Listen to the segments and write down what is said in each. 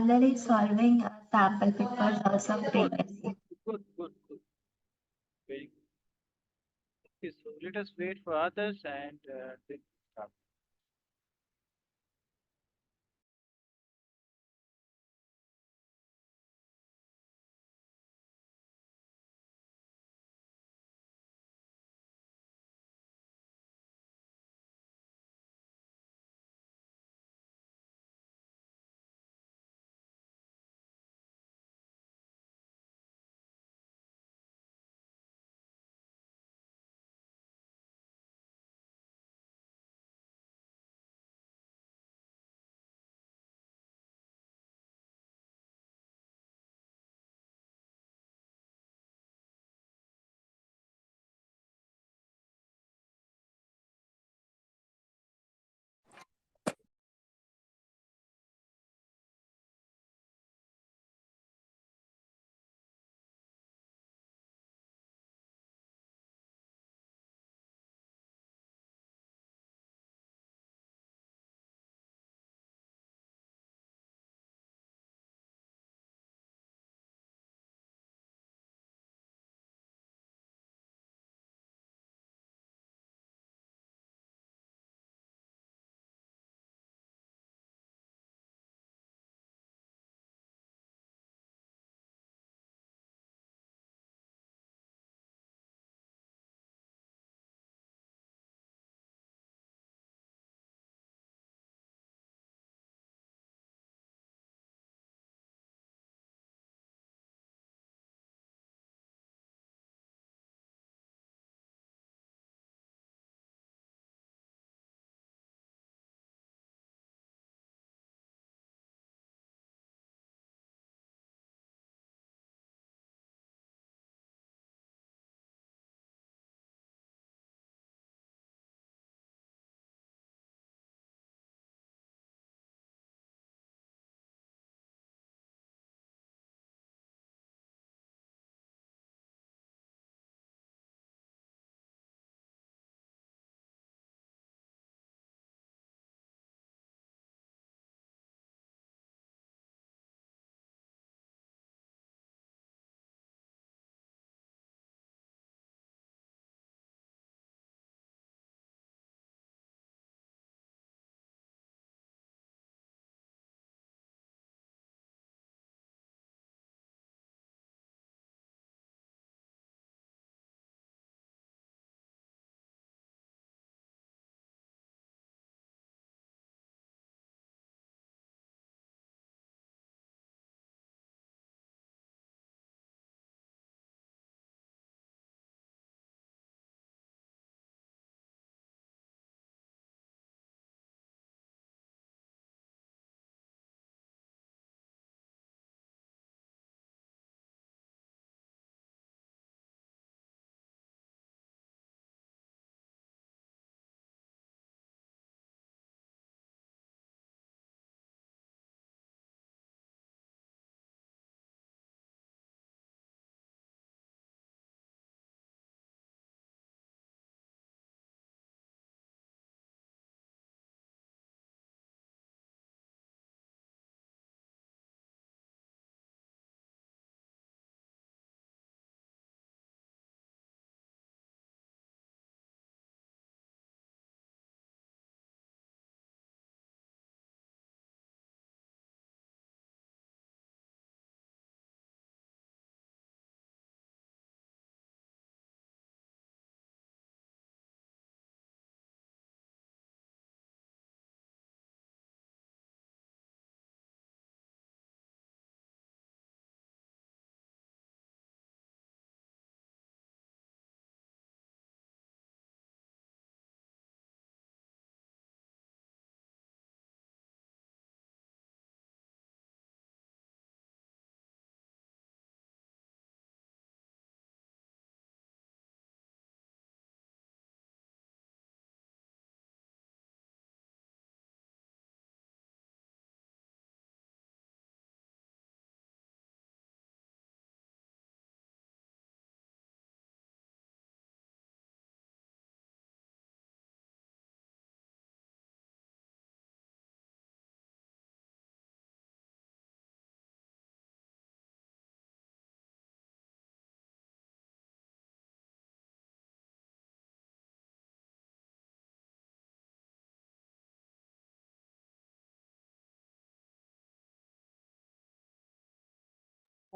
parallelly solving sample papers also previously. Good, good, good. Very good. Okay, so let us wait for others and then start.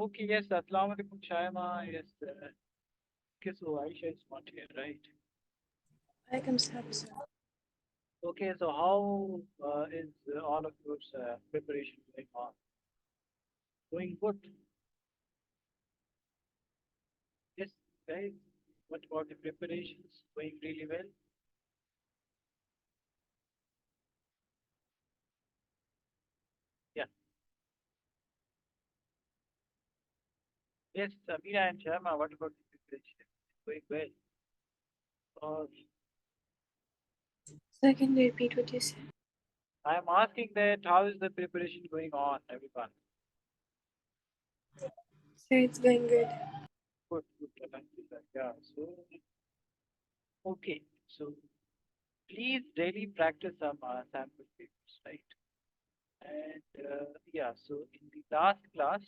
Okay, yes, Assalamu alaikum, Shaima. Yes, okay, so Aisha is not here, right? Alaikum salam, sir. Okay, so how is all of your preparation going on? Going good? Yes, guys. What about the preparations? Going really well? Yeah. Yes, Amira and Shaima, what about the preparation? Going well? Or Sir, can you repeat what you said? I'm asking that how is the preparation going on, everyone? Sir, it's going good. Good, good, alhamdulillah. Yeah, so, okay. So, please daily practice some sample papers, right? And yeah, so in the last class,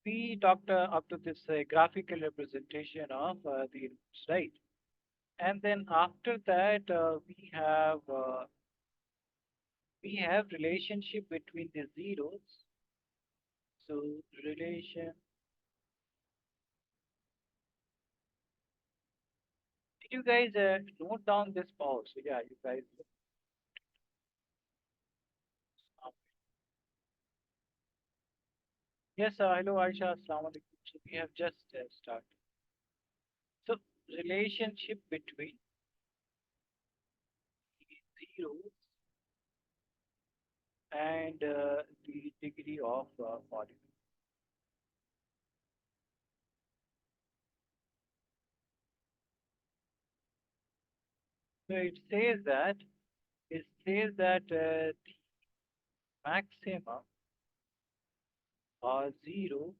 we talked up to this graphical representation of the roots, right? And then after that, we have relationship between the zeros. So relation. Did you guys note down this power? So yeah, you guys. Um, yes, hello Aisha. Assalamu alaikum. So we have just started. So relationship between the zeros and the degree of polynomial. So it says that the maximum or zero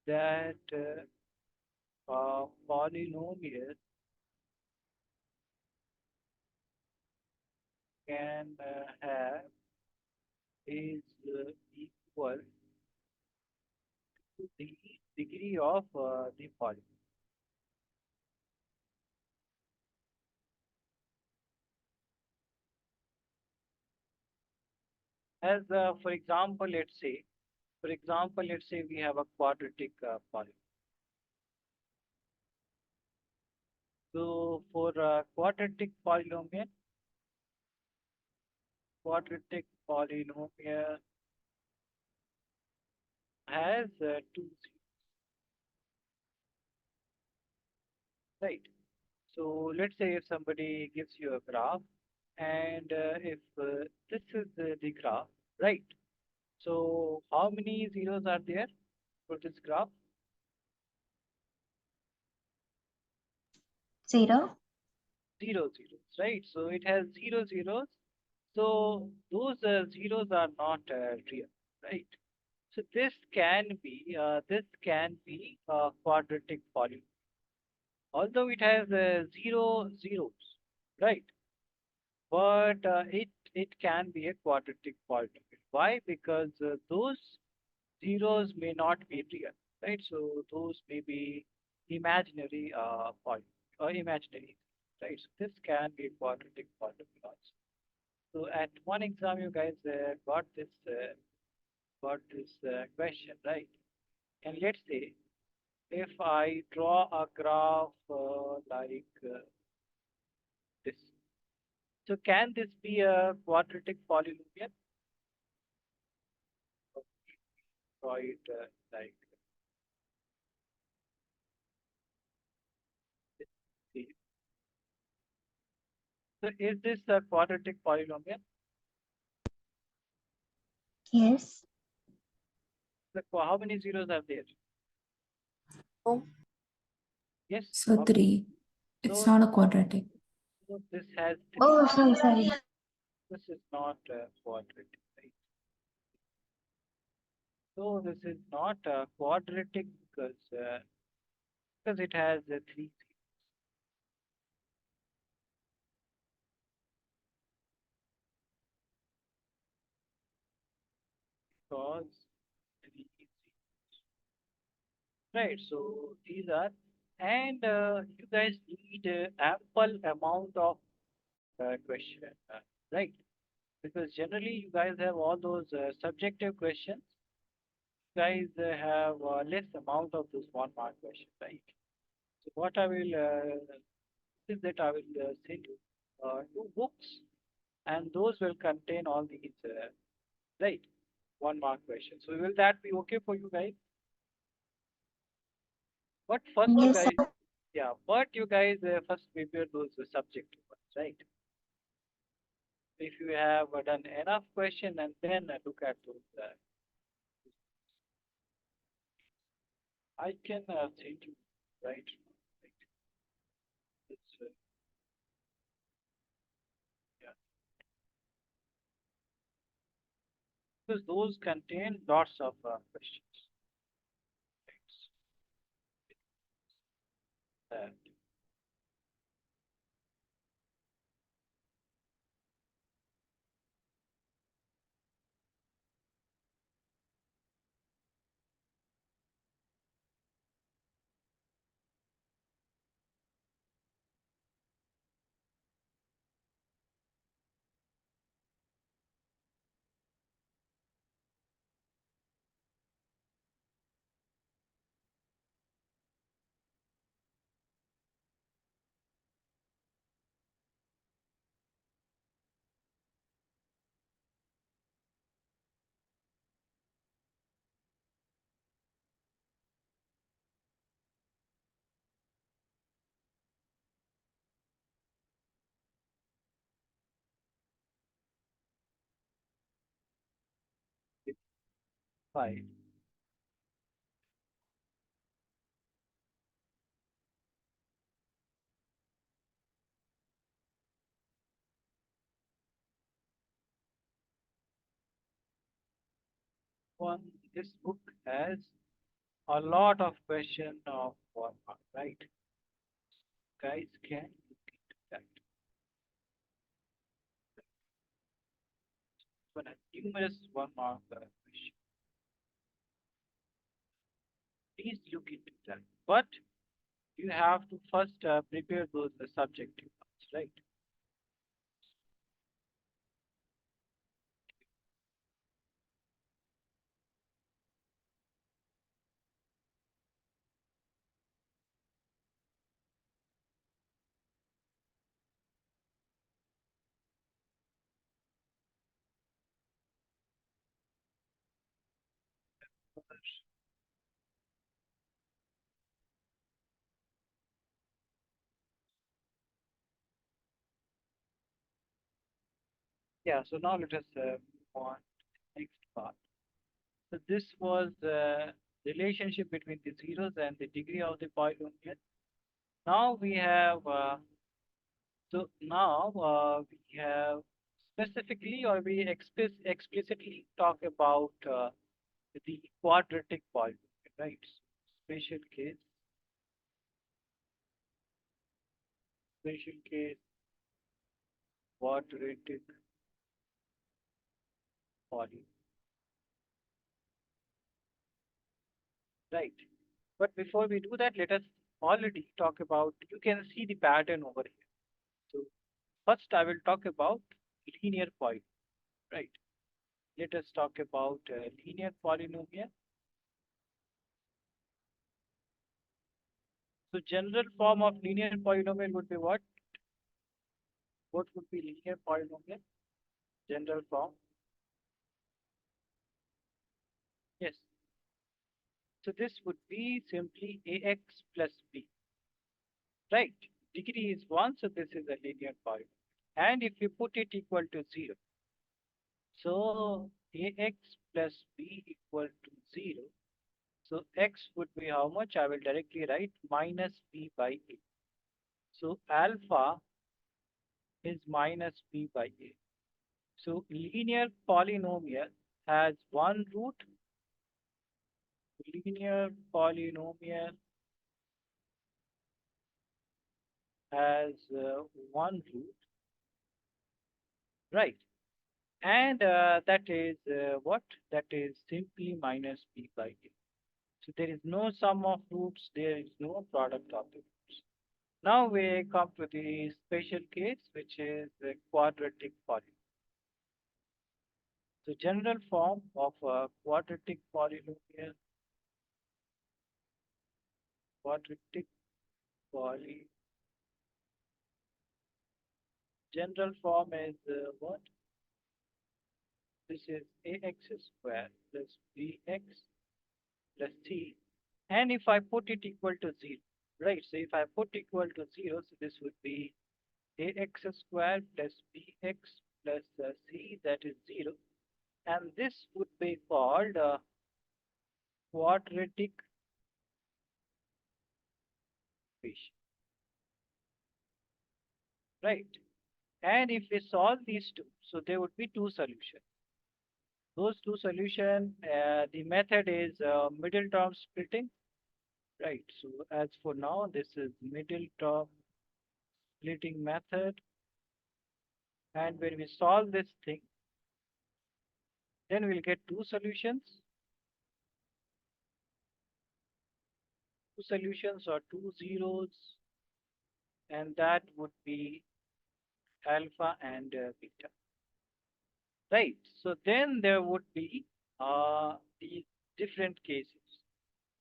that polynomial can have is equal to the degree of the polynomial. As for example, let's say we have a quadratic polynomial. So for quadratic polynomial has two zeros, right? So let's say if somebody gives you a graph, and if this is the graph, right? So how many zeros are there for this graph? Zero. Zero zeros, right? So it has zero zeros. So those zeros are not real, right? So this can be a quadratic polynomial, although it has zero zeros, right? But it can be a quadratic polynomial. Why? Because those zeros may not be real, right? So those may be imaginary point or imaginary, right? So this can be a quadratic polynomial also. So at one exam, you guys got this question, right? And let's say if I draw a graph like this, so can this be a quadratic polynomial? Draw it like this. So is this a quadratic polynomial? Yes. How many zeros are there? Oh, Yes. So 3. It's So, not a quadratic. so this has Oh, three. sorry. This is not quadratic, right? So this is not quadratic because it has three zeros. Because three zeros. Right. So these are, and you guys need ample amount of question, right? Because generally you guys have all those subjective questions. You guys have less amount of those 1 mark questions, right? So what I will is that I will send you 2 books, and those will contain all these right 1 mark questions. So will that be okay for you guys? But first you Yes, guys, sir. yeah, but you guys first prepare those subjective ones, right? If you have done enough question and then look at those, I can send you, right? It's, yeah, because those contain lots of questions. Right? Fine. One, this book has a lot of question of 1 mark, right? Guys can look into that. One has numerous 1 mark question. Please look into that. But you have to first prepare those subjective ones, right? Yeah, so now let us move on to the next part. So this was the relationship between the zeros and the degree of the polynomial. Now we have we have specifically or we explicitly talk about the quadratic polynomial, right? Special case quadratic polynomial, right? But before we do that, let us already talk about. You can see the pattern over here. So first, I will talk about linear polynomial, right? Let us talk about linear polynomial. So general form of linear polynomial would be what? What would be linear polynomial? General form. Yes. So this would be simply ax plus b, right? Degree is 1, so this is a linear polynomial. And if you put it equal to 0, so ax plus b equal to 0. So x would be how much? I will directly write minus b by a. So alpha is minus b by a. So linear polynomial has one root. Linear polynomial has one root, right? And that is what? That is simply minus b by a. So there is no sum of roots, there is no product of the roots. Now we come to the special case, which is the quadratic polynomial. The general form of a quadratic polynomial, quadratic poly, general form is what? This is ax squared plus bx plus c. And if I put it equal to 0, right? So if I put equal to 0, so this would be ax squared plus bx plus c, that is 0. And this would be called quadratic equation, right? And if we solve these two, so there would be two solutions. Those two solutions, the method is middle term splitting, right? So as for now, this is middle term splitting method. And when we solve this thing, then we'll get two solutions. Two solutions or two zeros, and that would be alpha and beta, right? So then there would be these different cases.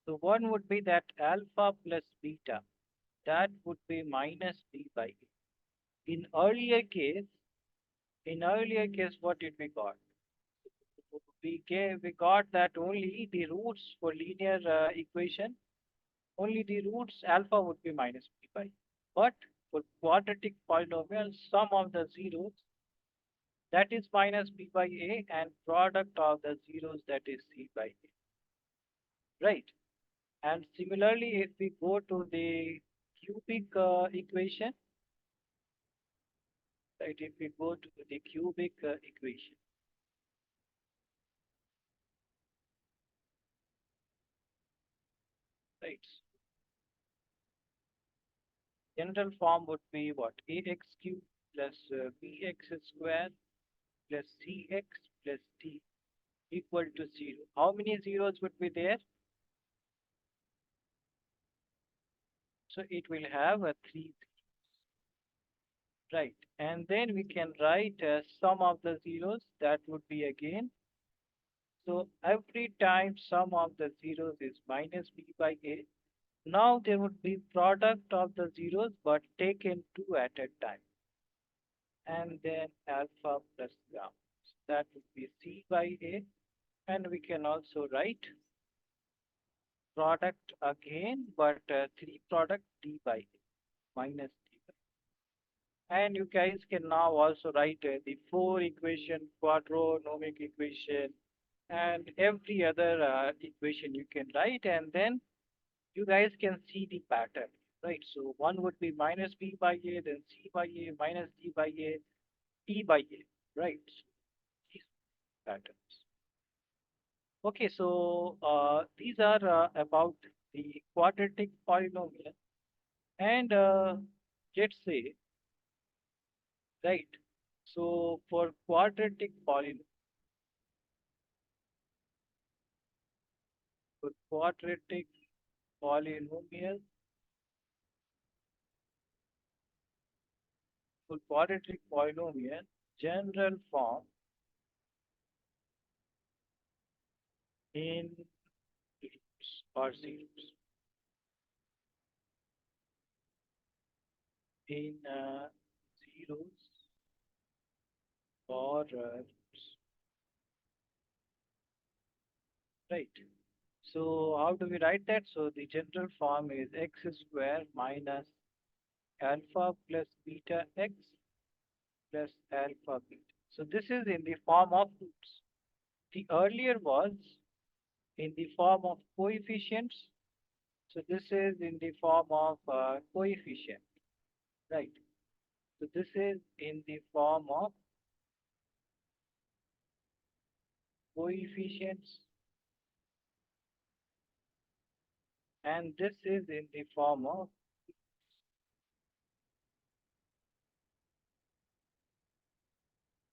So one would be that alpha plus beta, that would be minus b by a. In earlier case, what did we got? We got that only the roots for linear equation, only the roots alpha would be minus b by a. But for quadratic polynomial, sum of the zeros, that is minus b by a, and product of the zeros, that is c by a, right? And similarly, if we go to the cubic equation, right? If we go to the cubic equation, right? General form would be what? Ax cubed plus bx squared plus cx plus d equal to 0. How many zeros would be there? So it will have a 3, right? And then we can write sum of the zeros, that would be again. So every time sum of the zeros is minus b by a. Now there would be product of the zeros, but taken two at a time. And then alpha plus gamma. So that would be c by a. And we can also write product again, but 3 product d by a minus d by a. And you guys can now also write the 4 equation, quadratic equation, and every other equation you can write, and then you guys can see the pattern, right? So one would be minus b by a, then c by a, minus d by a, t by a, right? So these patterns. Okay, so these are about the quadratic polynomial, and let's say, right? So for quadratic polynomial, general form in roots or zeros, in zeros or roots, right? So how do we write that? So the general form is x square minus alpha plus beta x plus alpha beta. So this is in the form of roots. The earlier was in the form of coefficients. So this is in the form of coefficient, right? So this is in the form of coefficients, and this is in the form of,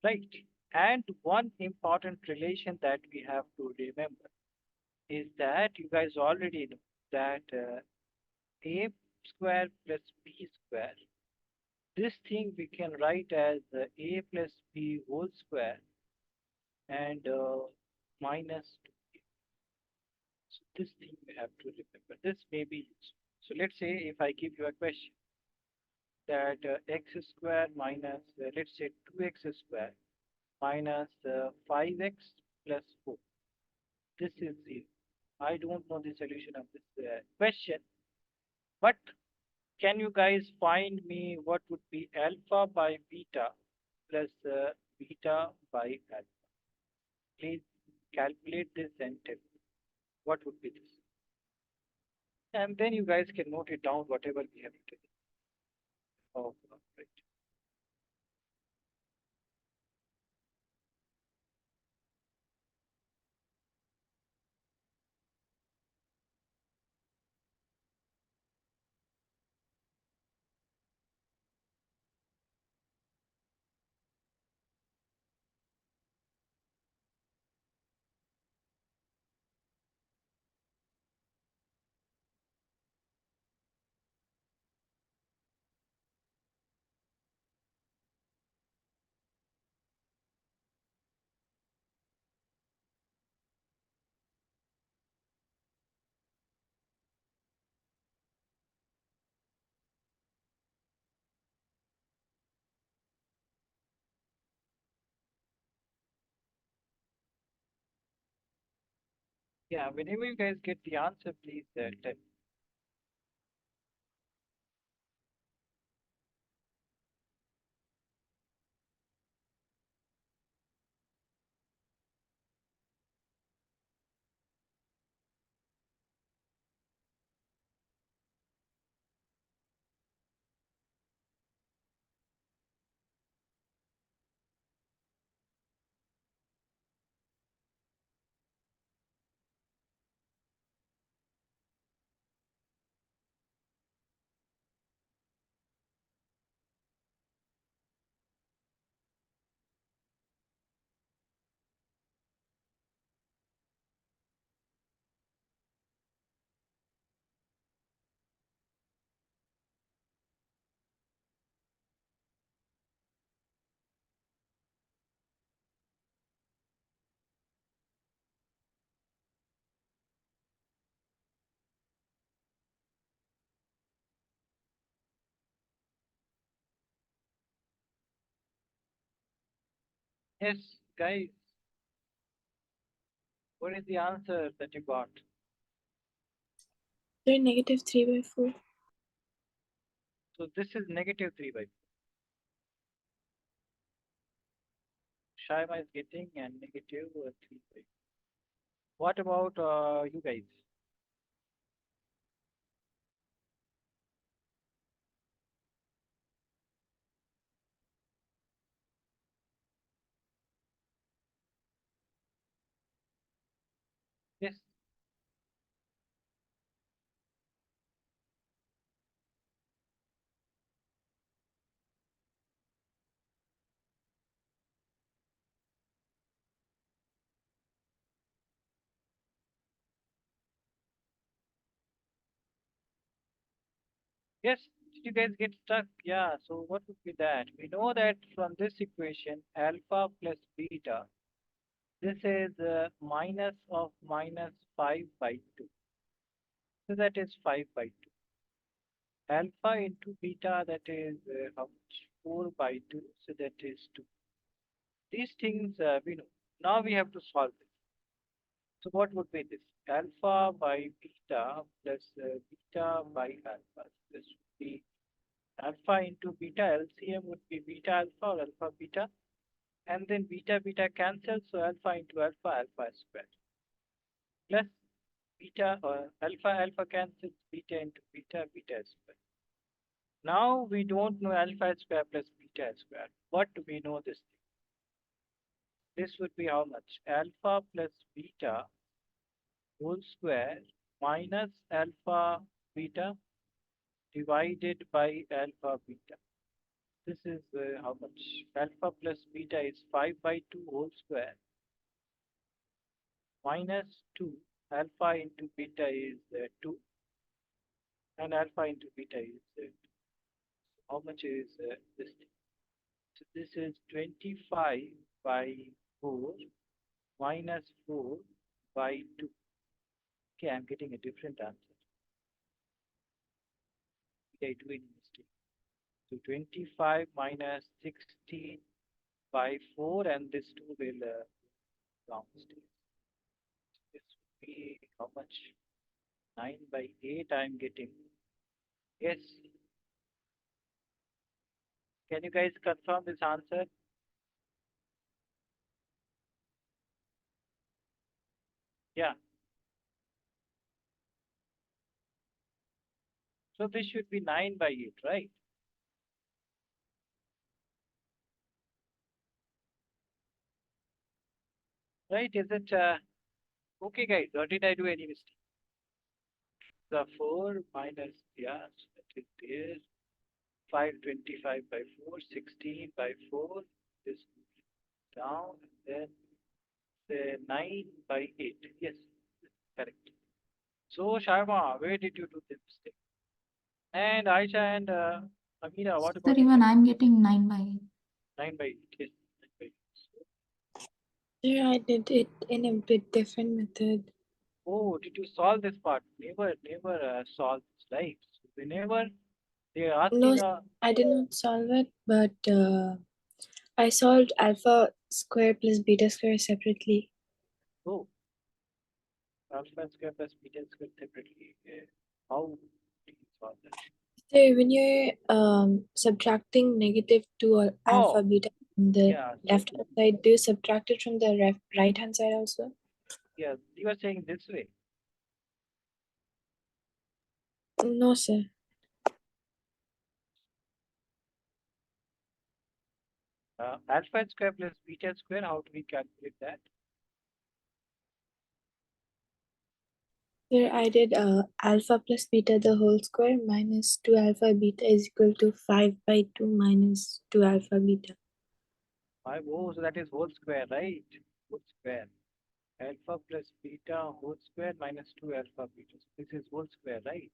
right? And one important relation that we have to remember is that you guys already know that a square plus b square, this thing we can write as a plus b whole square and minus 2. So this thing we have to remember. This may be useful. So let's say if I give you a question that x square minus, let's say 2x square minus 5x plus 4. This is 0. I don't know the solution of this question, but can you guys find me what would be alpha by beta plus beta by alpha? Please calculate this and tell me what would be this. And then you guys can note it down, whatever we have written. Oh, right. Yeah, whenever you guys get the answer, please tell me. Yes, guys, what is the answer that you got? They're negative 3 by 4. So this is negative 3 by 4. Shaima is getting and negative 3 by 4. What about you guys? Yes. Yes, did you guys get stuck? Yeah, so what would be that? We know that from this equation, alpha plus beta, this is minus of minus 5 by 2. So that is 5 by 2. Alpha into beta, that is how much? 4 by 2, so that is 2. These things we know. Now we have to solve this. So what would be this? Alpha by beta plus beta by alpha. This would be alpha into beta. LCM would be beta alpha or alpha beta. And then beta beta cancels. So alpha into alpha, alpha squared. Plus beta or alpha alpha cancels. Beta into beta, beta squared. Now we don't know alpha square plus beta square. What do we know this thing? This would be how much? Alpha plus beta whole square minus alpha beta divided by alpha beta. This is how much? Alpha plus beta is 5 by 2 whole square minus 2. Alpha into beta is 2 and alpha into beta is 2. How much is this thing? So this is 25 by 4 minus 4 by 2. Okay, I'm getting a different answer. Did I do any mistake? So 25 minus 16 by 4, and this 2 will downstairs. This would be how much? 9 by 8 I'm getting. Yes. Can you guys confirm this answer? Yeah. So this should be 9 by 8, right? Right? Is it okay, guys? Or did I do any mistake? The 4 minus, yeah, so that is there. 525 by 4, 16 by 4. This down, and then the 9 by 8. Yes, correct. So, Sharma, where did you do this mistake? And Aisha and Amina, what Sir, about you even guys? I'm getting 9 by 8. 9 by 8. Yes, 9 by 8. Yeah, I did it in a bit different method. Oh, did you solve this part? Never solve this, right? So whenever they are No, asking, I did not solve it, but I solved alpha square plus beta square separately. oh, alpha square plus beta square separately. How do you solve that? So when you're subtracting -2 or alpha Oh, beta from the yeah. So, left hand side, do you subtract it from the right hand side also? yeah, you are saying this way. No, sir. Alpha square plus beta square, how do we calculate that? Here I did alpha plus beta the whole square minus 2 alpha beta is equal to 5 by 2 minus 2 alpha beta. Oh, so that is whole square, right? Whole square. Alpha plus beta whole square minus 2 alpha beta. So this is whole square, right?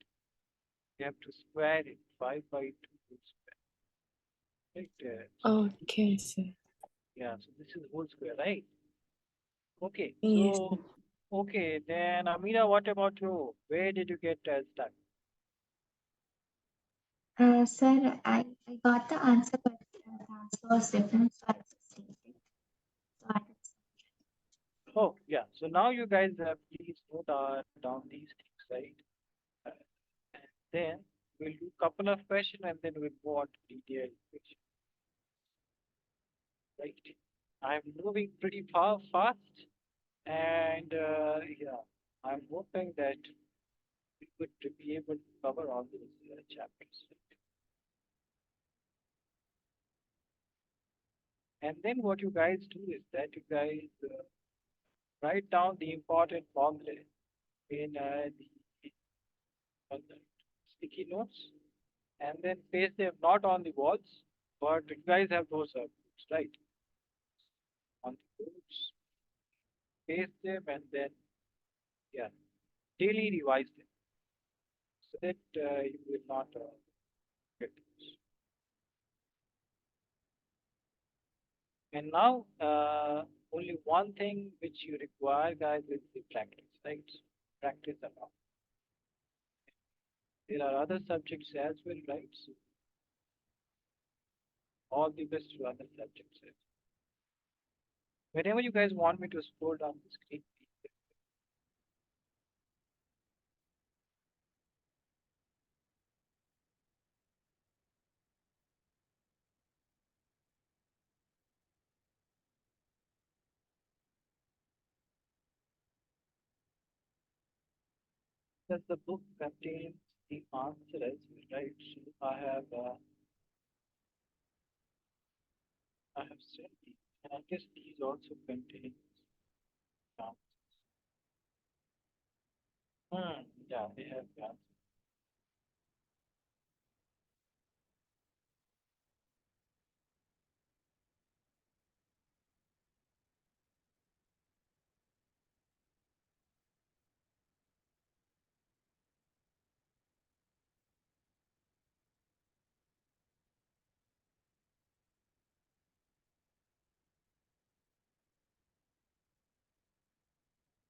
You have to square it. 5 by 2 whole square. Right? Okay, sir. Yeah, so this is whole square, right? Okay, Yes, sir. so, okay, then Amira, what about you? Where did you get stuck? Sir, I got the answer, but the answer was different, so I just changed it. So I did Oh, yeah. So now you guys please note down these things, right? Uh, and then we'll do couple of questions and then we'll go on to detailed question, right? I'm moving pretty fast, and yeah, I'm hoping that we could be able to cover all these chapters. And then what you guys do is that you guys write down the important formula in on the sticky notes, and then paste them not on the walls, but you guys have those books, right? On the books, paste them, and then yeah, daily revise them so that you will not get those. And now, only one thing which you require, guys, is the practice, right? Practice a lot. There are other subjects as well, right? So all the best to other subjects as well. Whenever you guys want me to scroll down the screen, please. Because the book contains the answer as well, right? So I have said these, and I guess these also contain answers. Yeah, they have the answer.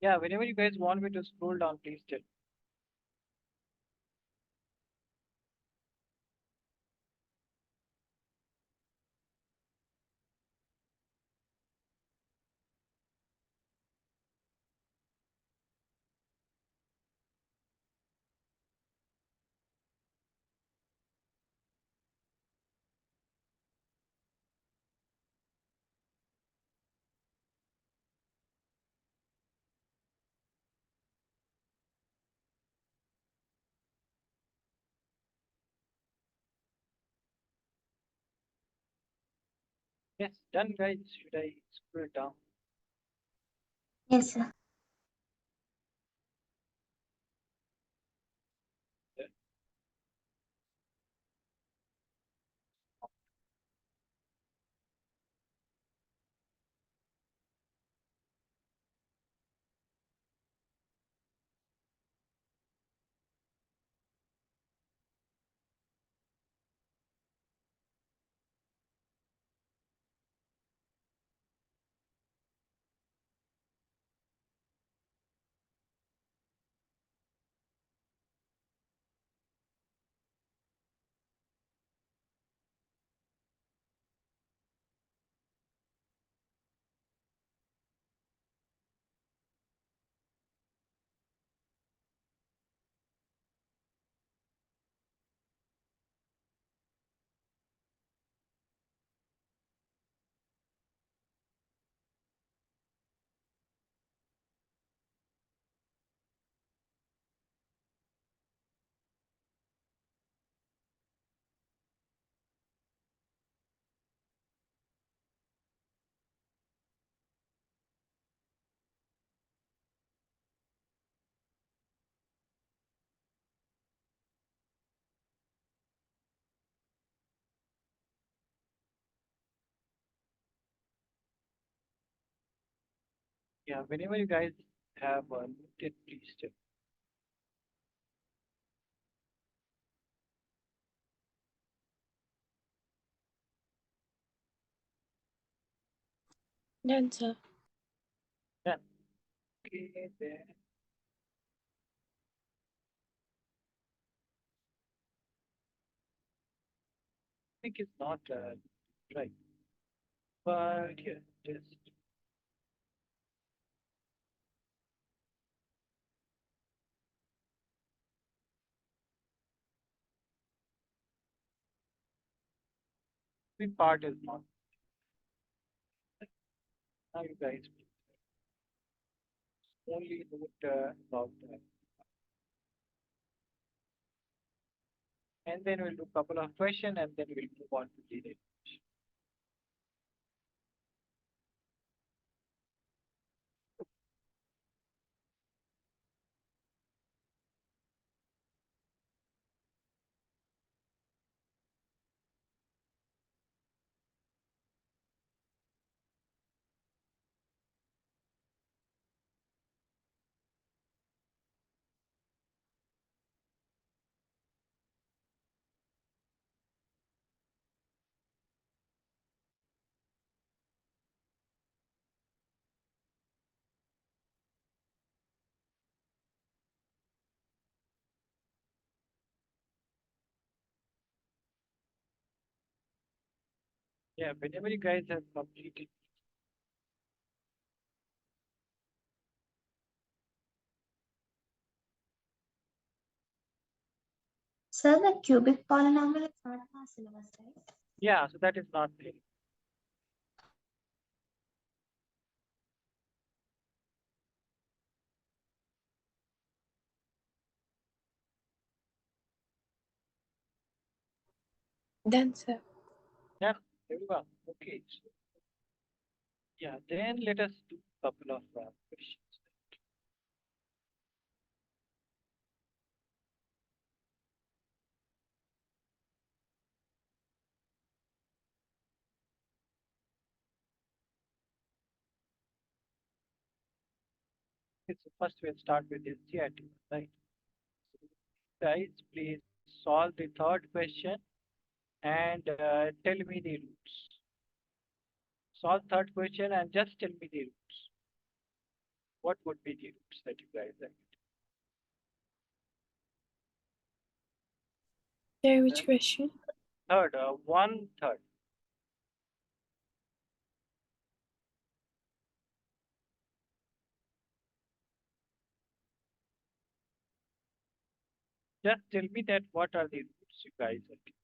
Yeah, whenever you guys want me to scroll down, please tell. Yes, done, guys. Should I scroll down? Yes, sir. Yeah. Yeah, whenever you guys have muted, please tell. Done, sir. Done. Okay, then. I think it's not right. But yeah, just the part is not. Now you guys only note about that. And then we'll do a couple of questions and then we'll move on to the next. Yeah, whenever you guys have completed. Sir, the cubic polynomial is not in our syllabus, right? Yeah, so that is not there. Done, sir. Yeah, everyone. Okay. So, yeah, then let us do a couple of questions. Okay, so first we'll start with the CRT, right? Guys, please solve the third question and tell me the roots. Solve third question and just tell me the roots. What would be the roots that you guys have? Sir, which question? Third, one third. Just tell me that what are the roots you guys are given.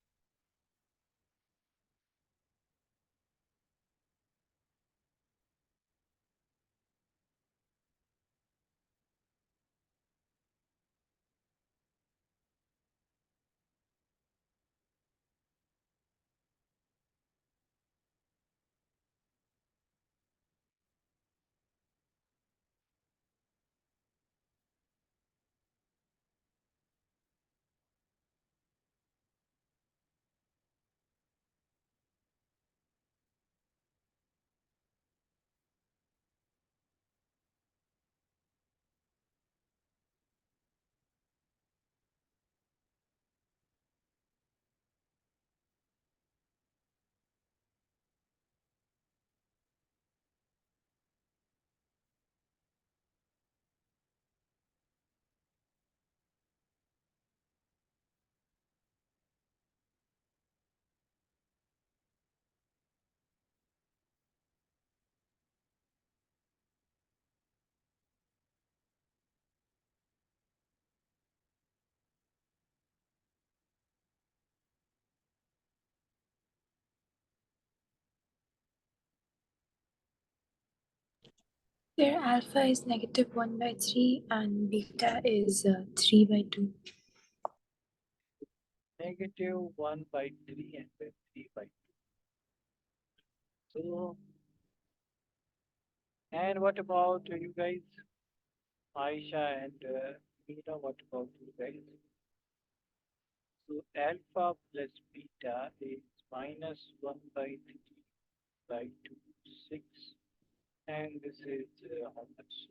Sir, alpha is -1/3 and beta is 3/2. -1/3 and then 3/2. So, and what about you guys? Aisha and Meena, what about you guys? So alpha plus beta is -1/3/2, 6, and this is how much?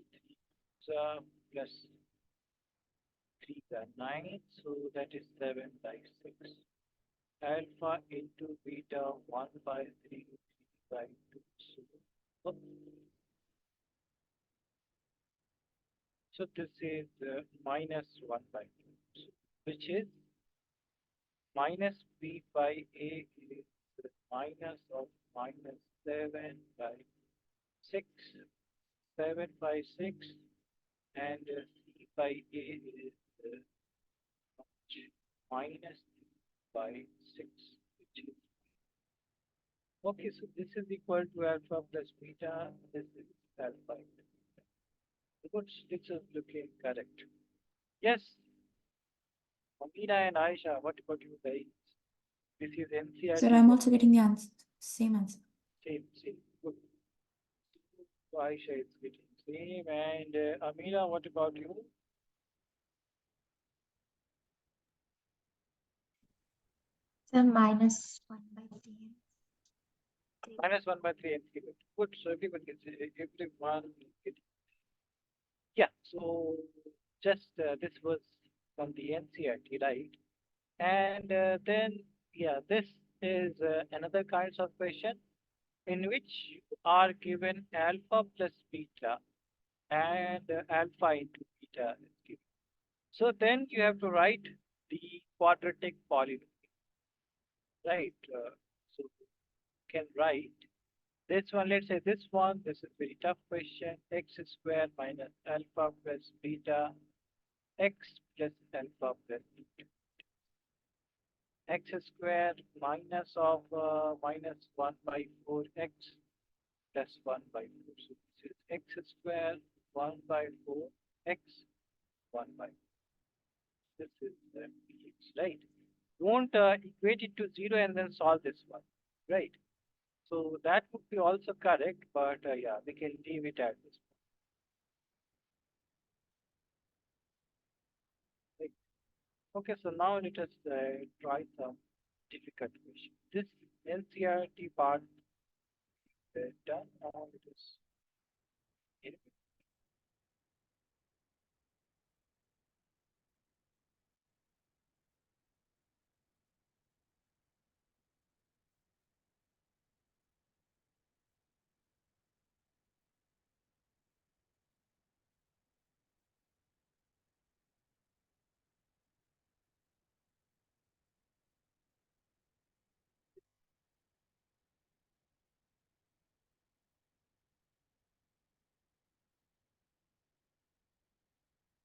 3 plus 3 are 9, so that is 7/6. Alpha into beta 1/3/2. So, so this is -1/2, which is minus b by a is minus of -7/6, 7/6, and c by a is -3/6, which is okay. So this is equal to alpha plus beta. This is alpha into beta. Good, this is looking correct. Yes, Amina and Aisha, what about you guys? This is Sir, NCRT. I'm also getting the answer, same answer. Same. Good. So Aisha is getting same. And Amina, what about you? So -1/3. -1/3 and 3/2. Good. So everyone gets everyone gets. Yeah. So just this was from the NCRT, right? And then yeah, this is another kinds of question in which you are given alpha plus beta and alpha into beta is given. So then you have to write the quadratic polynomial, right? So you can write this one. Let's say this one. This is very tough question. X squared minus alpha plus beta, x plus alpha plus beta. X squared minus of minus 1 by 4 x plus 1 by 4. So this is x squared 1 by 4 x 1 by 4. This is px, right? Don't equate it to 0 and then solve this one, right? So that would be also correct, but yeah, we can leave it at this point. Right? Okay, so now let us try some difficult question. This NCRT part done. Now it is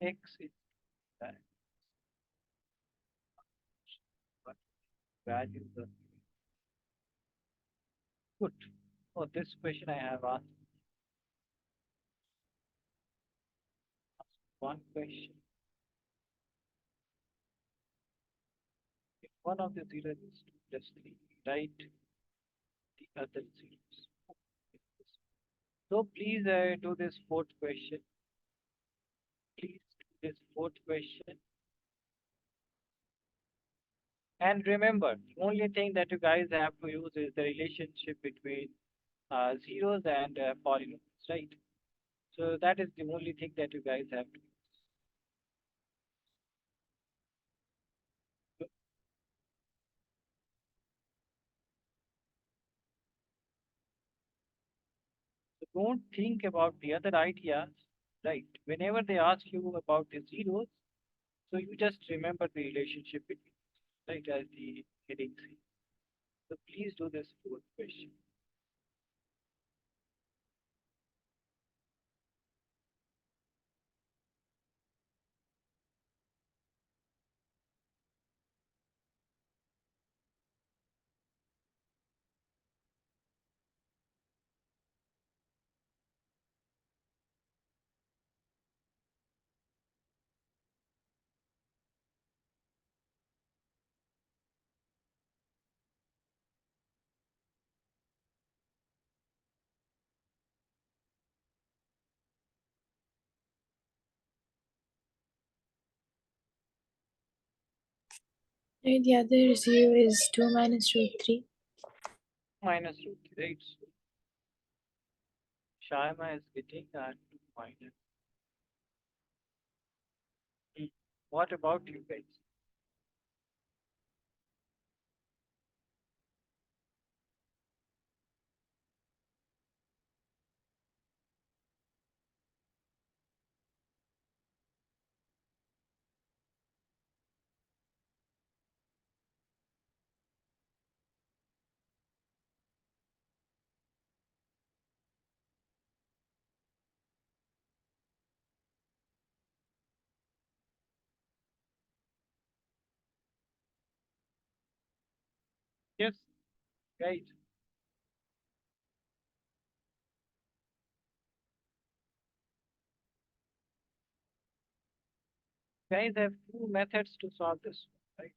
x is that what values are good. Oh, this question I have asked one question. If one of the zeros is 2 plus 3, write the other zeros. So please do this fourth question. Please do this fourth question. And remember, the only thing that you guys have to use is the relationship between zeros and polynomials, right? So that is the only thing that you guys have to use. So don't think about the other ideas, right? Whenever they ask you about the zeros, so you just remember the relationship between, right, as the heading says. So please do this fourth question. Right, the other 0 is 2 minus root 3. Minus root, right? So Shaima is getting 2 minus. What about you guys? Yes, guys. Guys have two methods to solve this, right?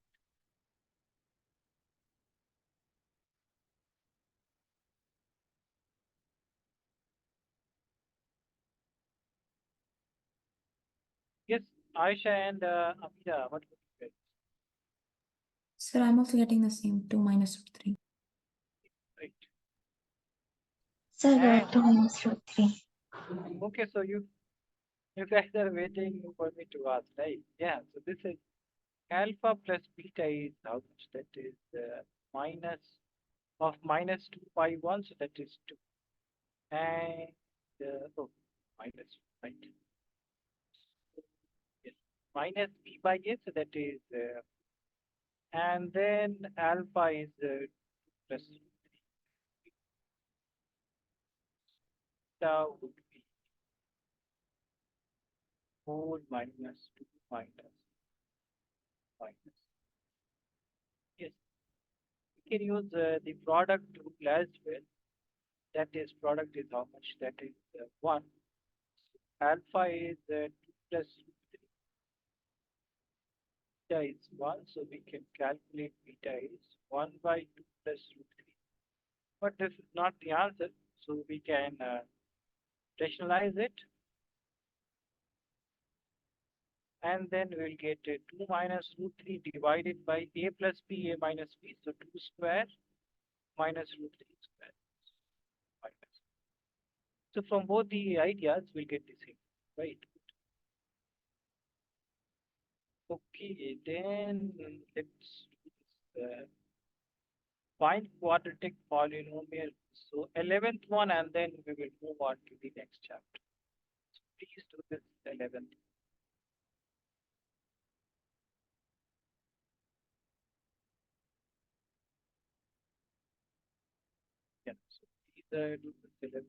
Yes, Aisha and Amira, what would you guys? Sir, I'm also getting the same 2 minus root 3. Right. Sir, And 2 minus root 3. okay, so you guys are waiting for me to ask, right? Yeah, so this is alpha plus beta is how much? That is minus of minus 2 by 1, so that is 2. And oh, minus, right? Yes, minus b by a, so that is, and then alpha is plus beta would be 4 minus 2 minus minus. Yes, we can use the product rule as well. That is, product is how much? That is 1. Alpha is 2 plus 3. Beta is 1, so we can calculate beta is 1 by 2 plus root 3. But this is not the answer, so we can rationalize it, and then we'll get 2 minus root 3 divided by a plus b, a minus b, so 2 square minus root 3 square minus. So from both the ideas, we'll get the same, right? Okay, then let's do this. Find quadratic polynomial. So 11th one, and then we will move on to the next chapter. So please do this 11th. Yeah, so please do this 11th.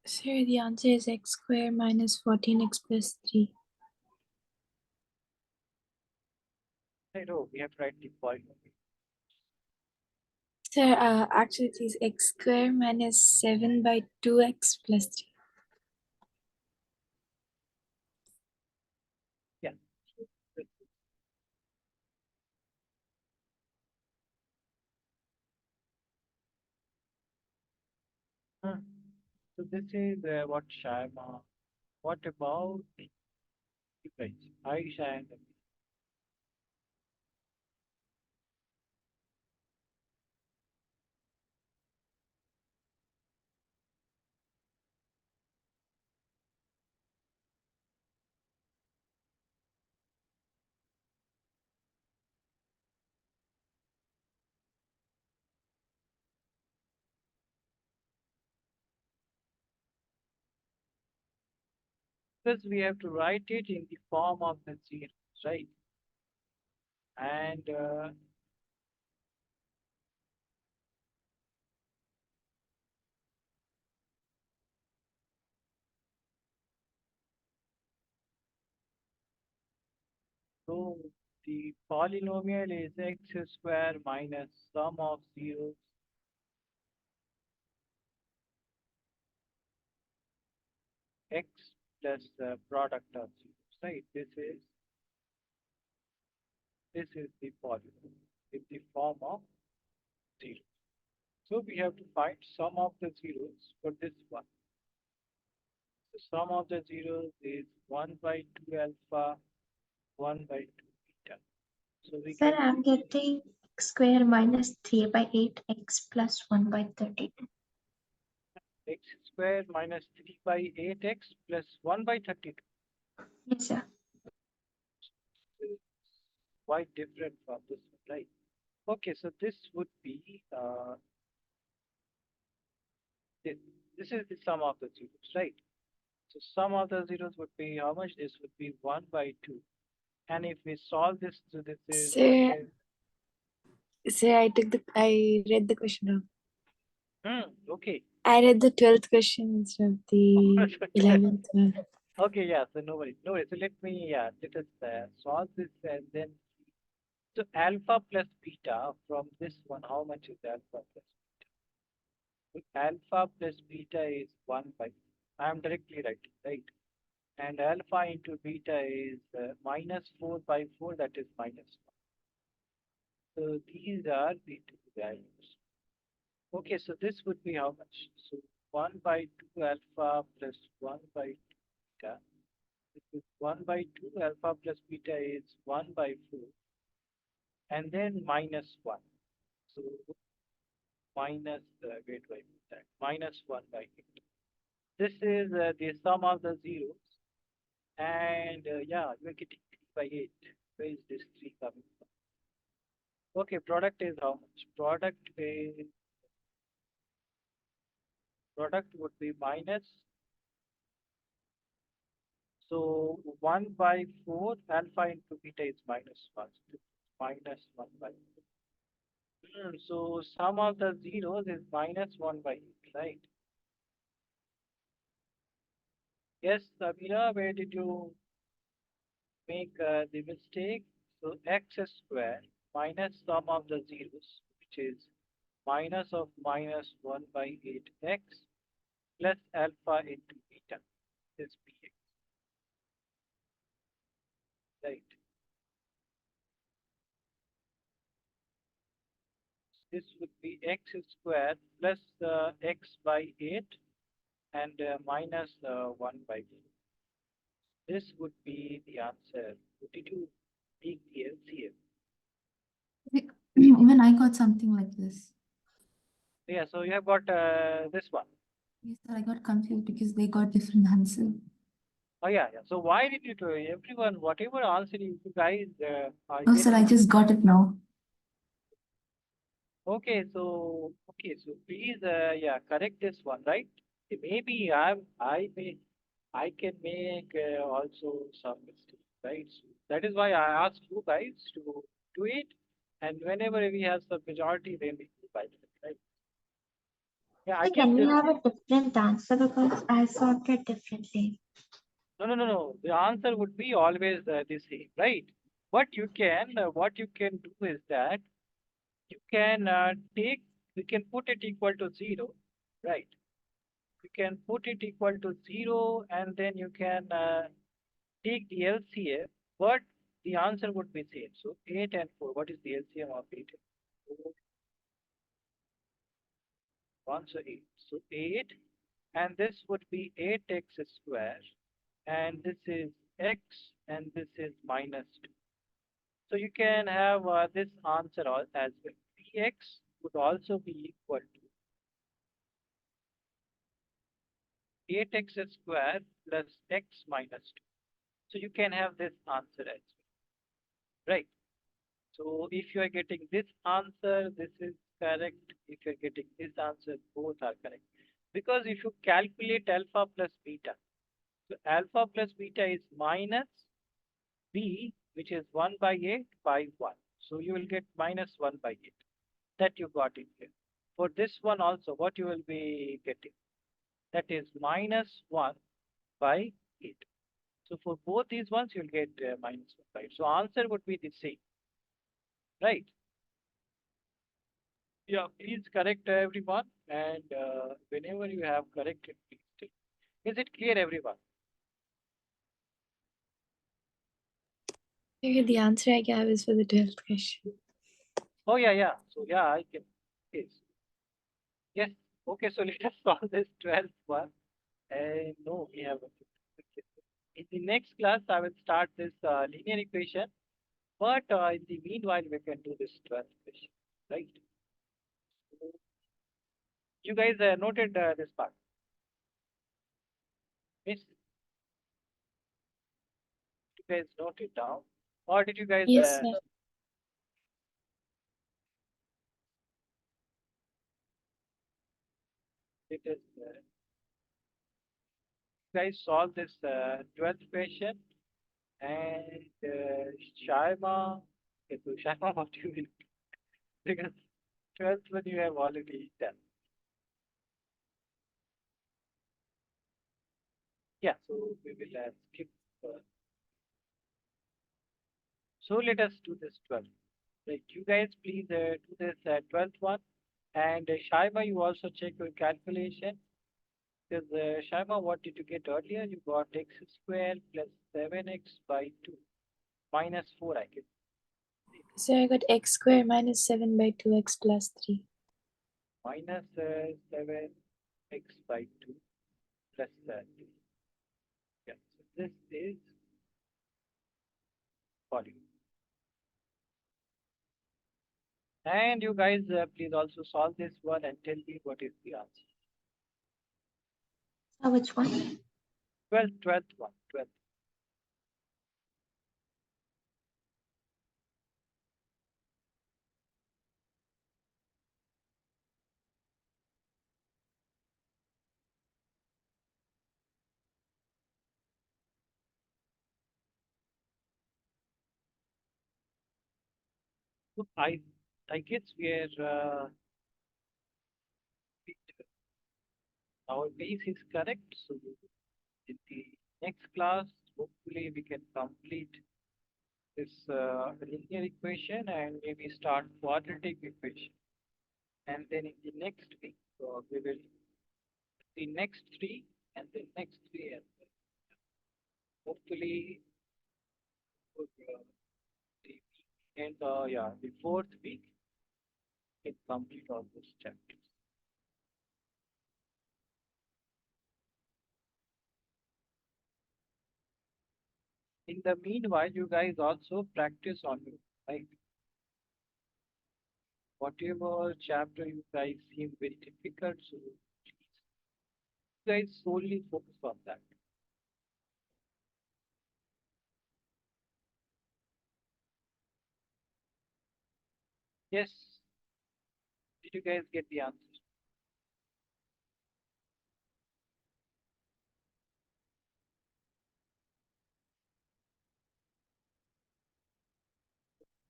Sir, the answer is x square minus 14x plus 3. No, we have to write the polynomial. Sir, actually it is x square minus 7 by 2x plus 3. Yeah. So this is what Sharma. What about you guys? Aisha and because we have to write it in the form of the zeros, right? And so the polynomial is x square minus sum of zeros x plus product of zeros, right? This is the polynomial in the form of zeros. So we have to find sum of the zeros for this one. The sum of the zeros is 1 by 2 alpha, 1 by 2 beta. So we Sir, can I'm getting x square minus 3 by 8 x plus 1 by 32. x square minus 3 by 8x plus 1 by 32 Yes, sir. is quite different from this one, right? Okay, so this would be, this, this is the sum of the zeros, right? So sum of the zeros would be how much? This would be 1 by 2. And if we solve this, so this is what Sir, is, I read the question wrong. okay. I read the 12th question instead of the 11th one. Okay, yeah, so no worries, no worries. So let me, let us solve this and then, so alpha plus beta from this one, how much is alpha plus alpha plus beta is 1 by, I am directly writing, right? And alpha into beta is minus 4 by 4, that is minus 1. So these are the two values. Okay, so this would be how much? So 1 by 2 alpha plus 1 by 2 beta. This is 1 by 2 alpha plus beta is 1 by 4 and then minus 1. So minus, wait, that minus 1 by 8. This is the sum of the zeros. And yeah, you're getting 3 by 8. Where is this 3 coming from? Okay, product is how much? Product would be minus. So 1 by 4 alpha into beta is minus 1. So this is minus 1 by 4. So sum of the zeros is minus 1 by 8, right? Yes, Sabira, where did you make the mistake? So x square minus sum of the zeros, which is minus of minus 1 by 8x plus alpha into beta is px, right? This would be x square plus x by 8 and minus 1 by 4. This would be the answer. Did you make the LCM? Even I got something like this. Yeah, so you have got this one. Yes, sir, I got confused because they got different answer. Oh yeah, yeah. So why did you do everyone, whatever answer you guys are Oh, sir, I getting? just got it now. Okay, so please, correct this one, right? Maybe I can make also some mistakes, right? So that is why I asked you guys to do it, and whenever we have some majority, then we do by it, right? Yeah, I So keep can we this. have a different answer because I solved it differently? No. The answer would be always the same, right? What you can do is that you can you can put it equal to 0, right? You can put it equal to 0 and then you can take the LCM, but the answer would be same. So 8 and 4, what is the LCM of 8 and 4? 1, so 8. So 8, and this would be 8x square, and this is x, and this is minus 2. So you can have this answer as well. Px would also be equal to 8x square plus x minus 2. So you can have this answer as well, right? So if you are getting this answer, this is correct. If you are getting this answer, both are correct. Because if you calculate alpha plus beta, so alpha plus beta is minus b, which is 1 by 8 by 1. So you will get minus 1 by 8. That you got in here. For this one also, what you will be getting? That is minus 1 by 8. So for both these ones, you'll get minus 1 by 8. So answer would be the same, right? Yeah, please correct everyone. And whenever you have corrected, please tell. Is it clear, everyone? Okay, the answer I gave is for the 12th question. Oh, yeah. So, yeah, I can. Yes. Yes. Okay, so let us solve this 12th one. No, we haven't. Okay. In the next class, I will start this linear equation. But in the meanwhile, we can do this 12th question, right? So, you guys noted this part. Yes, you guys note it down. Or did you guys Yes, sir. it is, guys solve this 12th question? And Sharma, okay, so Sharma, what you will because 12th one you have already done. Yeah, so we will skip. Uh, so let us do this 12th. Right, you guys please do this 12th one. And Shaima, you also check your calculation. Because Shaima, what did you get earlier? You got x square plus 7x by 2 minus 4, I guess. So I got x square minus 7 by 2x plus 3. Minus 7x by 2 plus 3. Yeah, so this is volume. And you guys please also solve this one and tell me what is the answer. So which one? 12th one, 12th. So I guess we are our base is correct. So in the next class, hopefully we can complete this linear equation and maybe start quadratic equation. And then in the next week, we will the next three and the next three and hopefully for, the and yeah, the fourth week we can complete all those chapters. In the meanwhile, you guys also practice on it, right? Whatever chapter you guys seem very difficult, so please you guys solely focus on that. Yes, did you guys get the answer?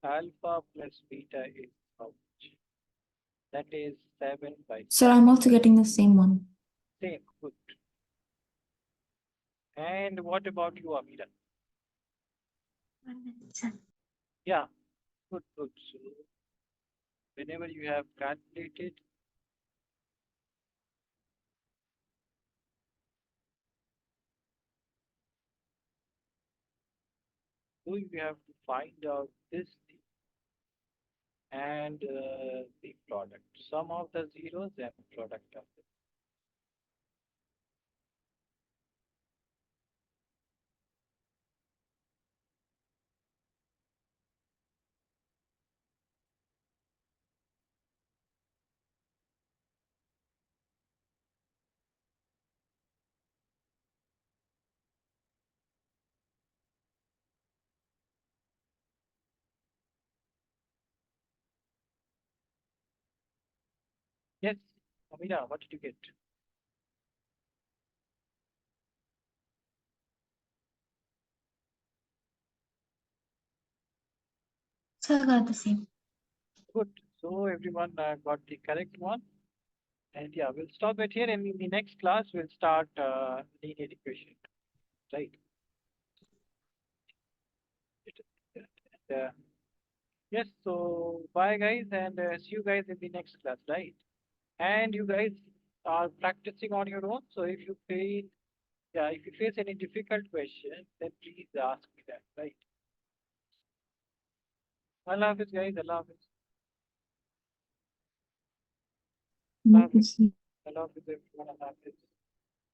Alpha plus beta is how much? That is 7 by Sir, I'm also getting the same one. same. Good. And what about you, Amira? 1 minute, sir. Yeah, good, good. So whenever you have calculated, so you have to find out this thing and the product. Sum of the zeros and product of it. Yes, Amira, what did you get? So I got the same. Good. So everyone got the correct one. And yeah, we'll stop it here. And in the next class, we'll start linear equation. Right. And, yes. So bye, guys, and see you guys in the next class. Right. And you guys are practicing on your own. So if you fail, yeah, if you face any difficult question, then please ask me that. Right. Allah Hafiz, guys. Allah Hafiz. Allah Hafiz. Allah Hafiz, everyone. Allah Hafiz.